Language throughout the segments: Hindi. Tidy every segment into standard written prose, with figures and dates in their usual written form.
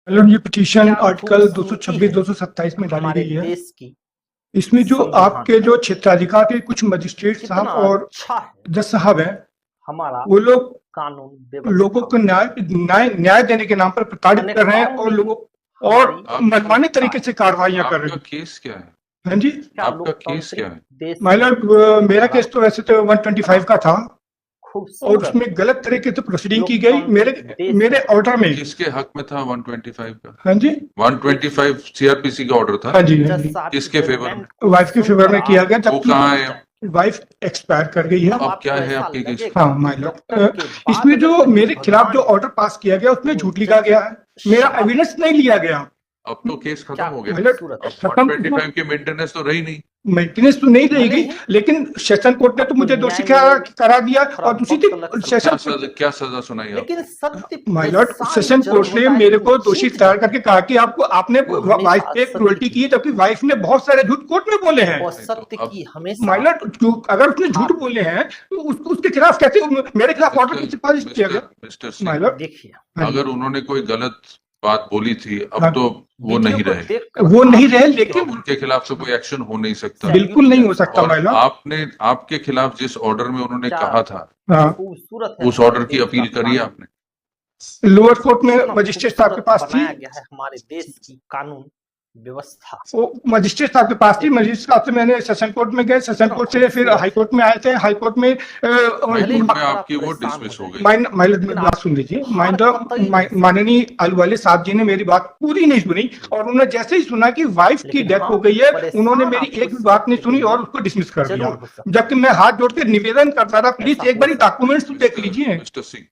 हेलो, ये पिटीशन क्या आर्टिकल खूबसूरती 226 है 227 में डाली हमारे गई है। देश की इसमें जो संविधान आपके का। जो क्षेत्राधिकार के कुछ मजिस्ट्रेट साहब कितना और अच्छा है जज साहब हैं, हमारा वो लोग कानून लोगों व्यवस्था, को न्याय देने के नाम पर प्रताड़ित कर रहे हैं अनेकाओं और में लोगों और हमारी मनमाने एकता तरीके है। से कार्रवाइयां कर रहे आपका हैं। केस क्या है? हाँ जी, क्या आपका केस क्या लोकतांत्रिक है? देश मतलब मेरा हमारा केस तो वैसे तो 125 का था और खूबसूरत उसमें गलत तरीके से प्रोसीडिंग की गई लोकतांत्रिक देश मेरे है। ऑर्डर में। किसके हक में था 125 का? हाँ जी, 125 सीआरपीसी का ऑर्डर था। हाँ जी, हाँ जज जी। साहब किसके की फेवर में? जजमेंट को वाइफ के फेवर में सुनकर किया आप गया, वो जबकि कहाँ है? वाइफ एक्सपायर कर गई है। तब अब आपको क्या है ऐसा आपके केस? लगेगा हाँ माय डॉक्टर लॉर्ड, के बाद इसमें अगर जो कहीं मेरे खिलाफ जो भगवान ऑर्डर पास किया गया उसमें वो झूठ लिखा जज गया है, मेरा साहब एविडेंस नहीं लिया गया। अब तो केस खत्म क्या हो गया। माय खूबसूरत अब खत्म 125 की मेंटेनेंस तो रही नहीं। मेंटेनेंस तो नहीं भले रहेगी, ही लेकिन सेशन कोर्ट ने तो आपको मुझे दोषी न्याय मिले, करा दिया थोड़ा और दूसरी वक्त लग थी सकता सेशन है, क्या सजा सुनाई लेकिन आपको? सत्य माय पे लॉर्ड, सारी सेशन जरूर कोर्ट ने होता है, मेरे लेकिन को दोषी जीत करार जो करके कहा कि आपने वो वाइफ हमेशा पे सत्य क्रुएल्टी की की है, जबकि वाइफ ने बहुत सारे झूठ कोर्ट में बोले हैं। और नहीं तो सत्य अब की हमेशा माय लॉर्ड, अगर उसने झूठ हार बोले हैं तो उसके खिलाफ कैसे मेरे खिलाफ ऑर्डर की सिफारिश किया गया? मिस्टर माय सिंह, लॉर्ड, देखिए। हाँ जी, अगर उन्होंने कोई गलत बात बोली थी, अब हाँ, तो वो वीडियो नहीं को रहे, देखकर वो नहीं आप रहे, भी तो अब लेकिन उनके खिलाफ से कोई एक्शन हो नहीं सकता। बिल्कुल नहीं हो सकता और माय लॉर्ड। आपने आपके खिलाफ जिस ऑर्डर में उन्होंने क्या कहा था, हाँ, खूबसूरत है उस हमारे ऑर्डर की देश अपील का करी कानून, आपने? लोअर कोर्ट में कितना मजिस्ट्रेट साहब के खूबसूरत पास थी, बनाया गया है हमारे देश की कानून व्यवस्था। वो मजिस्ट्रेट साहब के पास थी, मजिस्ट्रेट साहब से मैंने सेशन कोर्ट में गए, सेशन कोर्ट से फिर हाई कोर्ट में आए थे, हाई कोर्ट में हाई भले ही कोर्ट में थोड़ा आपकी वो परेशान डिसमिस हो हो जाए, गई। मेरी बात सुन लीजिए। हार कतई नहीं सकते। माननीय आलूवाले साहब जी ने मेरी बात पूरी नहीं सुनी और उन्होंने जैसे ही सुना कि वाइफ की लेकिन डेथ हाँ, हो गई है, परेशान उन्होंने मेरी आपको एक भी बात नहीं सत्य सुनी के और लिए उसको डिसमिस कर दिया। जरूर हो सकता जबकि मैं हाथ जोड़ के निवेदन करता था, प्लीज ऐसा एक हो बार सकता है। डॉक्यूमेंट्स तो देख लीजिए। मिस्टर सिंह,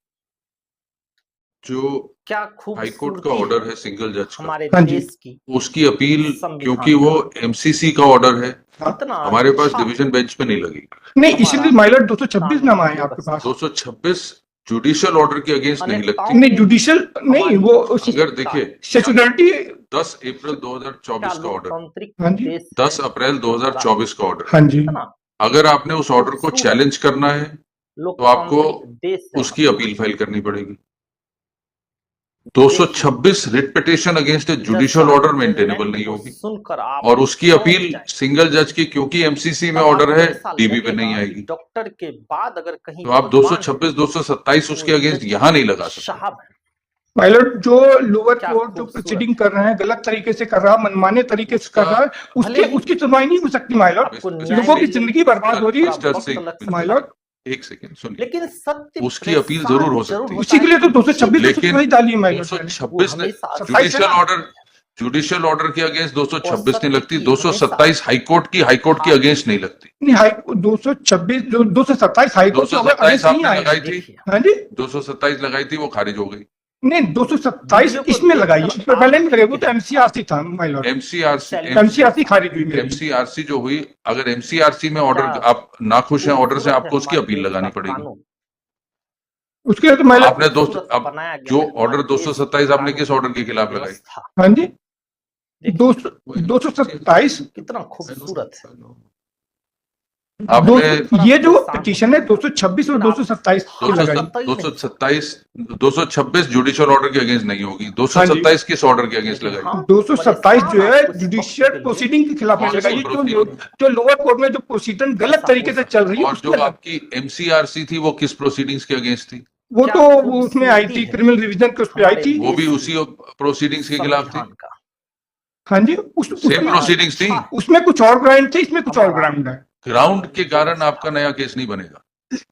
जो क्या हाई कोर्ट का खूबसूरती ऑर्डर है है सिंगल जज का, हमारे हाँ जी, देश की उसकी अपील, संविधान क्योंकि वो एमसीसी का ऑर्डर है, कितना हमारे पास अच्छा डिवीजन बेंच पे नहीं लगी। नहीं, हमारा इसीलिए माइलर 226 नामा है आपके पास। 226 जुडिशियल ऑर्डर के अगेंस्ट नहीं लगती। नहीं, जुडिशियल नहीं, वो अगर देखिए, सेक्युलरिटी 10 अप्रैल 2024 का ऑर्डर, हाँ जी, 10 अप्रैल 2024 का ऑर्डर, हाँ जी, अगर आपने उस ऑर्डर को चैलेंज करना है तो आपको उसकी अपील फाइल करनी पड़ेगी। 226 writ petition against judicial order maintainable नहीं होगी सुनकर और उसकी अपील सिंगल जज की, क्योंकि एमसीसी में ऑर्डर है, डीबी पे नहीं आएगी। डॉक्टर के बाद अगर कहीं तो आप 226 227 उसके अगेंस्ट यहां नहीं लगा सकते। पायलट जो लोअर कोर्ट जो प्रोसीडिंग कर रहे हैं, गलत तरीके से कर रहा है, मनमाने तरीके से कर रहा है, उसकी सुनवाई नहीं हो सकती माइलॉर्ड। लोगों की जिंदगी बर्बाद हो रही है माइलॉर्ड। एक सेकंड सुनिए, लेकिन सत्य उसकी अपील जरूर हो सकती है, इसी के लिए तो 226 लेकिन डाली है माइलॉर्ड। 226 ने जुडिशियल ऑर्डर के अगेंस्ट 226 नहीं लगती, 227 हाईकोर्ट की अगेंस्ट नहीं लगती। नहीं, 226 जो 227 हाईकोर्ट 227 आपने लगाई थी, हाँ जी, 227 लगाई थी, वो खारिज हो गई। नहीं, 227 इसमें लगाई, इस पर पहले नहीं लगाई, वो तो एमसीआरसी था माइलॉर्ड। एमसीआरसी खारिज हुई मेरी। एमसीआरसी जो हुई, अगर एमसीआरसी में ऑर्डर आप नाखुश हैं ऑर्डर से, आपको उसकी अपील लगानी पड़ेगी। उसके लिए तो मैं आपने अब जो ऑर्डर 227 आपने किस ऑर्डर के खिलाफ लगाई? हाँ जी, 227 कितना खूबसूरत है। आपने ये जो पिटीशन है 226 और 227 226 जुडिशियल ऑर्डर के अगेंस्ट नहीं होगी, 227 किस ऑर्डर के अगेंस्ट लगाई? 227 जो है जुडिशियल प्रोसीडिंग के खिलाफ लगाई, जो लोअर कोर्ट में जो प्रोसीडिंग गलत तरीके से चल रही है। और जो आपकी एमसीआरसी थी वो किस प्रोसीडिंग्स के अगेंस्ट थी? वो तो उसमें आई थी, क्रिमिनल रिवीजन के उस पर आई थी, वो भी उसी प्रोसीडिंग्स के खिलाफ थी। हाँ जी, सेम प्रोसीडिंग्स थी, उसमें कुछ और ग्राउंड थे, इसमें कुछ और ग्राउंड है। ग्राउंड के कारण आपका नया केस नहीं बनेगा।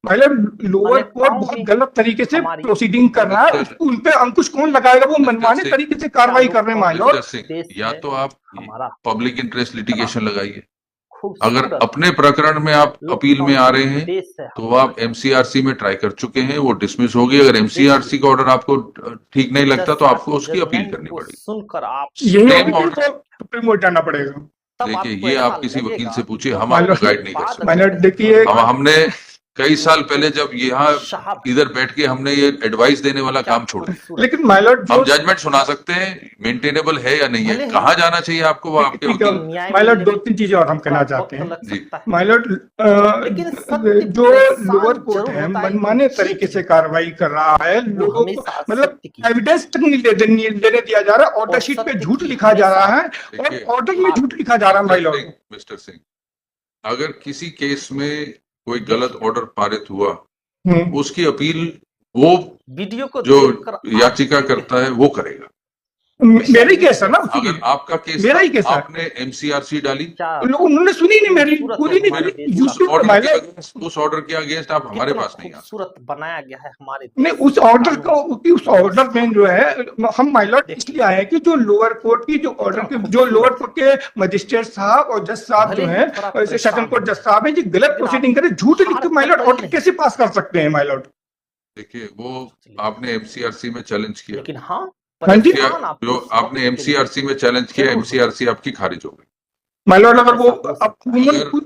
मतलब लोअर कोर्ट बहुत गलत तरीके से प्रोसीडिंग कर रहा है, उन पे अंकुश कौन लगाएगा? वो मनमाने तरीके से कार्रवाई कर रहे हैं माइलॉर्ड। या तो आप पब्लिक इंटरेस्ट लिटिगेशन लगाइए, अगर अपने प्रकरण में आप अपील में आ रहे हैं तो आप एमसीआरसी में ट्राई कर चुके हैं, वो डिसमिस होगी। अगर एमसीआरसी का ऑर्डर आपको ठीक नहीं लगता तो आपको उसकी अपील करनी पड़ेगी। सुनकर आप सुप्रीम कोर्ट जाना पड़ेगा। देखिए, ये आप किसी वकील से पूछिए, हम आपको गाइड नहीं कर सकते। माइलॉर्ड देखिए, हमने कई साल पहले जब यहाँ साहब इधर बैठ के हमने ये एडवाइस देने वाला काम छोड़ दिया। खूबसूरत। लेकिन माय लॉर्ड हम जजमेंट सुना सकते हैं मेंटेनेबल है या नहीं भले है, ही- कहाँ जाना चाहिए आपको, वो आपके ठीक है, वकील। न्याय माय लॉर्ड मिलने दो में तीन चीजें और हम कहना थोड़ा चाहते वक्त हैं। लग जी। सकता है। माय लॉर्ड लेकिन सत्य जो परेशान लोअर कोर्ट जरूर है होता है कि मनमाने ठीक तरीके है। से कार्रवाई कर रहा है, वो लोगों को हमेशा मतलब सत्य की एविडेंस तक नहीं देने दिया जा रहा, ऑर्डर और शीट पे सत्य झूठ की लिखा जा रहा है देखिए, और ऑर्डर में झूठ लिखा जा रहा है माय लॉर्ड। मिस्टर सिंह, अगर किसी केस में कोई गलत ऑर्डर पारित हुआ, उसकी अपील वो वीडियो को जो देखकर याचिका करता है वो करेगा। मेरा ही केस है ना, उसकी अगर आपका केस मेरा ही केस है। आपने एमसीआरसी डाली, क्या उन्होंने सुनी नहीं मेरी, खूबसूरत पूरी नहीं हमारे सुनी। देश यूसुफ का माय लॉर्ड, उस ऑर्डर के अगेंस्ट आप हमारे कितना पास नहीं आ सकते। खूबसूरत बनाया गया है हमारे नहीं देश उस का ऑर्डर कानून। को, उस ऑर्डर में जो है हम माय लॉर्ड इसलिए आए हैं कि जो लोअर कोर्ट की जो ऑर्डर के जो लोअर कोर्ट के मजिस्ट्रेट साहब और जज साहब भले जो ही हैं, थोड़ा सेशन परेशान कोर्ट हो। जज साहब हैं, जो गलत लेकिन प्रोसीडिंग करे, झूठ लिख के माय लॉर्ड हार ऑर्डर कैसे पास कर सकते हैं माय लॉर्ड? देखिए, वो आपने एमसीआरसी में चैलेंज किया, लेकिन हाँ हाँ जी। परेशान आप जो उस आपने वक्त के लिए। एमसीआरसी में चैलेंज किया, जरूर। एमसीआरसी आपकी खारिज हो गई, माय लॉर्ड अगर वो ऐसा हो सकता है। उन्होंने अगर-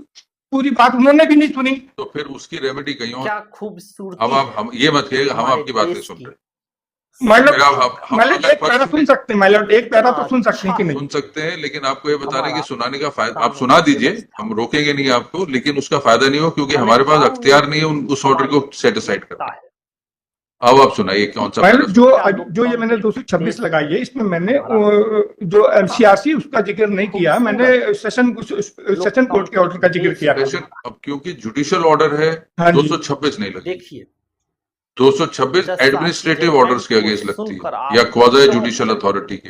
पूरी बात उन्होंने भी नहीं सुनी। तो फिर उसकी रेमेडी कहीं और। क्या खूबसूरती अब आप हम ये मत कहिएगा हम हमारे आपकी बात नहीं देश सुन की। रहे। माय लॉर्ड मेरा हम माय लॉर्ड अगर एक पैरा पक्ष सुन में सकते हैं, माय लॉर्ड एक पैरा तो सुन सकते हैं कि नहीं? सुन सकते हैं, लेकिन आपको ये बता रहे हैं कि हमारा सुनाने का फायदा, आप कानून सुना दीजिए, व्यवस्था। हम रोकेंगे नहीं आपको, लेकिन उसका फायदा नहीं हो क्योंकि हमें हमारे पास कानून अख्तियार नहीं है उस ऑर्डर को हमारी सेट असाइड करना। व्यवस्था है। अब आप सुनाइए कौन सा माय पैरा लॉर्ड जो क्या जो ये मैंने लोकतांत्रिक 226 देश लगाई है, इसमें मैंने हमारा जो एमसीआरसी उसका जिक्र नहीं किया, मैंने सेशन कोर्ट के ऑर्डर का जिक्र किया था। सेशन, अब क्योंकि जुडिशियल ऑर्डर है, हाँ जी। 226 नहीं लगी, देखिए 226 जज एडमिनिस्ट्रेटिव साहब ऑर्डर्स के को अगेंस्ट लगती सुनकर है आप या क्वाज़ी क्यों जुडिशियल चले? अथॉरिटी के।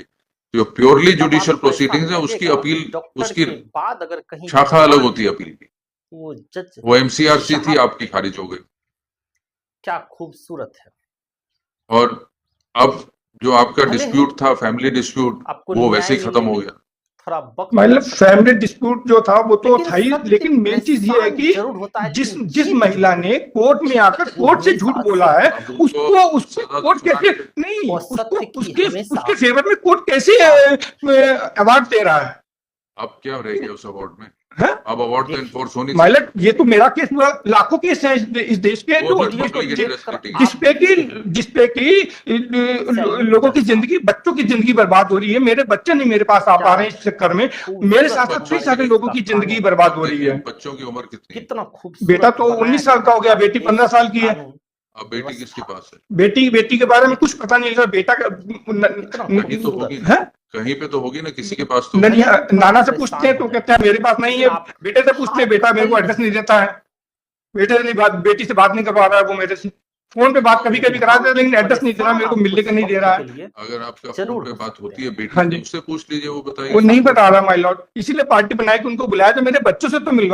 जो प्योरली तब जुडिशियल आपको ऐसा प्रोसीडिंग्स है उसकी लगेगा, अपील, डॉक्टर उसकी के बाद अगर कहीं शाखा अलग होती है अपील की। वो जज वो एमसीआरसी थी, साहब आपकी खारिज हो गई। क्या खूबसूरत है। और अब जो आपका भले ही डिस्प्यूट था, फैमिली डिस्प्यूट, आपको वो वैसे ही न्याय खत्म हो मिलने में गया। थोड़ा वक्त मतलब लग सकता है। फैमिली डिस्प्यूट जो था वो तो था ही, सत्य लेकिन मेन चीज ये है कि जरूर होता है जिस कि जिस जीत महिला ने कोर्ट में आकर कोर्ट से झूठ बोला है, अब उसको उसको सजा कोर्ट तो कैसे सुना नहीं, और उसको सत्य की उसके हमेशा उसके फेवर में कोर्ट कैसे अवार्ड दे रहा है? अब क्या रह गया उस अवार्ड में? हैं? अब अवार्ड तो इन्फोर्स होनी चाहिए। माइलट ये तो मेरा केस हुआ, लाखों केस है इस देश के वो जो तो public interest litigation। जिसपे की लोगों की जिंदगी, बच्चों की जिंदगी बर्बाद हो रही है। मेरे बच्चे नहीं मेरे पास आ पा रहे हैं इस चक्कर में, मेरे साथ साथ कई सारे लोगों की जिंदगी बर्बाद हो रही है। बच्चों की उम्र कितनी है? कितना खूबसूरत बेटा तो बनाया 19 साल का हो गया, बेटी 15 साल की है। कानून। अब बेटी किसके पास है? बेटी के बारे में कुछ पता नहीं लगा। बेटा का कहीं तो होगी, है कहीं पे तो होगी ना, किसी के पास तो। नहीं, नाना से पूछते हैं तो कहते हैं मेरे पास नहीं है। बेटे से पूछते हैं, बेटा मेरे को एड्रेस नहीं देता है। बेटी से बात नहीं करवा रहा है वो मेरे से। फोन पे बात कभी कभी करा दे, लेकिन एड्रेस नहीं दे रहा, मेरे को मिलने का नहीं दे रहा है। अगर आपका जरूर फोन पे बात होती है बेटी हाँ से, जी। उससे पूछ लीजिए, वो बताइए। वो नहीं बता रहा माय लॉर्ड, इसीलिए पार्टी बनाई कि उनको बुलाया, तो मेरे बच्चों से तो मिलवा